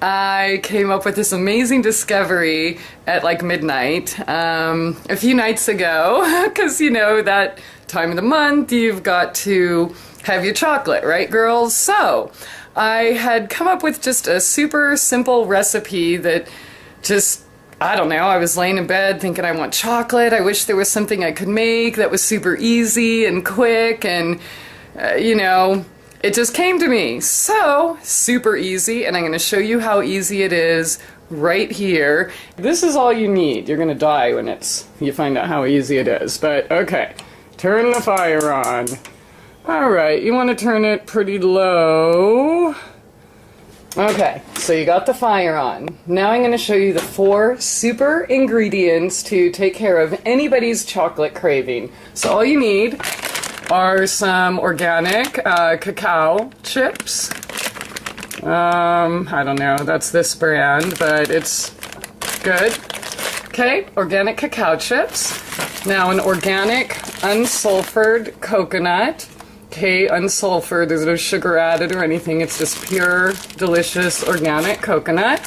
I came up with this amazing discovery at like midnight a few nights ago, because you know that time of the month you've got to have your chocolate, right girls? So I had come up with just a super simple recipe that just, I don't know, I was laying in bed thinking I want chocolate. I wish there was something I could make that was super easy and quick and you know, it just came to me. So, super easy, and I'm going to show you how easy it is right here. This is all you need. You're going to die when you find out how easy it is. But, okay. Turn the fire on. Alright, you want to turn it pretty low. Okay, so you got the fire on. Now I'm going to show you the 4 super ingredients to take care of anybody's chocolate craving. So all you need are some organic cacao chips. I don't know, that's this brand, but it's good. Okay, organic cacao chips. Now an organic unsulfured coconut. Okay, unsulfured, there's no sugar added or anything, it's just pure, delicious, organic coconut.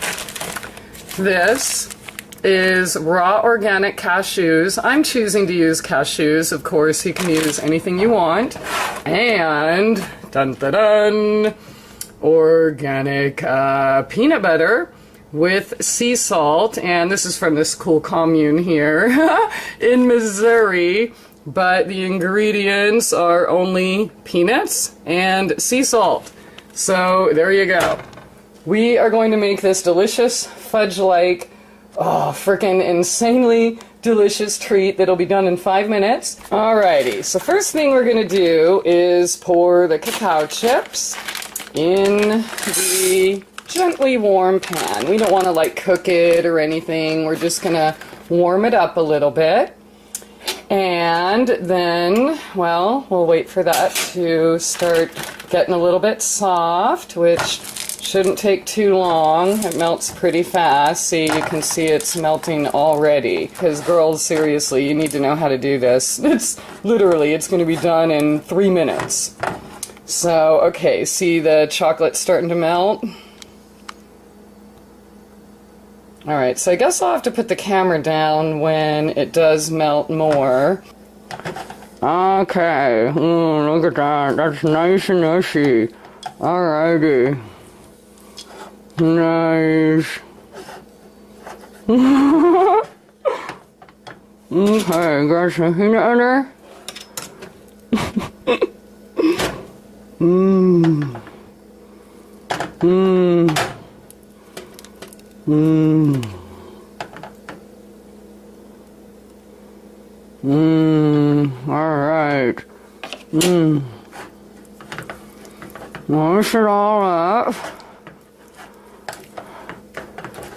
This is raw organic cashews. I'm choosing to use cashews. Of course, you can use anything you want. And, dun dun dun, organic peanut butter with sea salt. And this is from this cool commune here in Missouri. But the ingredients are only peanuts and sea salt. So, there you go. We are going to make this delicious fudge-like, oh, frickin' insanely delicious treat that'll be done in 5 minutes. Alrighty, so first thing we're gonna do is pour the cacao chips in the gently warm pan. We don't want to like cook it or anything. We're just gonna warm it up a little bit. And then, well, we'll wait for that to start getting a little bit soft, which shouldn't take too long. It melts pretty fast. See, you can see it's melting already. Because girls, seriously, you need to know how to do this. It's literally, it's going to be done in 3 minutes. So, okay, see the chocolate starting to melt? Alright, so I guess I'll have to put the camera down when it does melt more. Okay, look at that. That's nice and mushy. Alrighty. Nice. Okay, got some peanut butter. Mmm. Mmm. Mmm. Mmm. Alright. Mmm. Wash it all up.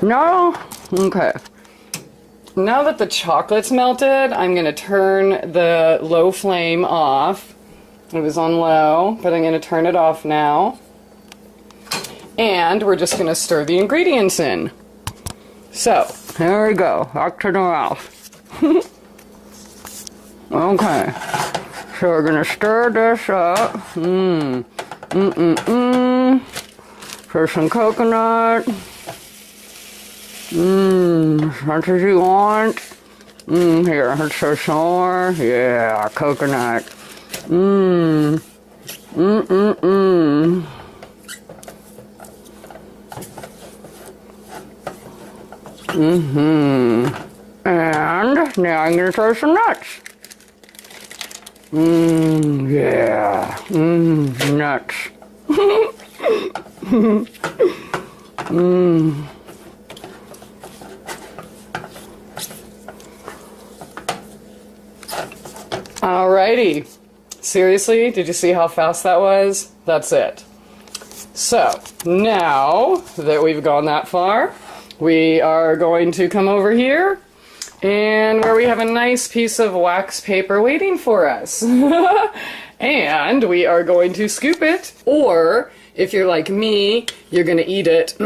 No? Okay. Now that the chocolate's melted, I'm going to turn the low flame off. It was on low, but I'm going to turn it off now. And we're just going to stir the ingredients in. So, here we go. Back to the mouth. Okay. So we're going to stir this up. Mmm. For some coconut. As much as you want. Here, let's show some more. Yeah, coconut. And now I'm gonna throw some nuts. Yeah. Nuts. Alrighty. Seriously, did you see how fast that was? That's it. So, now that we've gone that far, we are going to come over here and where we have a nice piece of wax paper waiting for us. And we are going to scoop it, or if you're like me, you're going to eat it.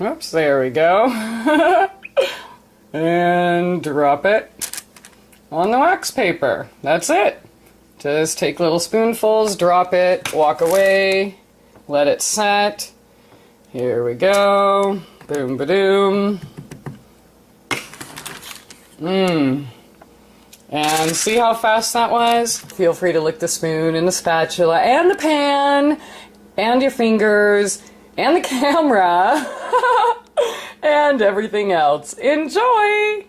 Oops, there we go. And drop it on the wax paper. That's it. Just take little spoonfuls, drop it, walk away, let it set. Here we go. Boom, ba-doom. And see how fast that was? Feel free to lick the spoon and the spatula and the pan and your fingers and the camera and everything else. Enjoy!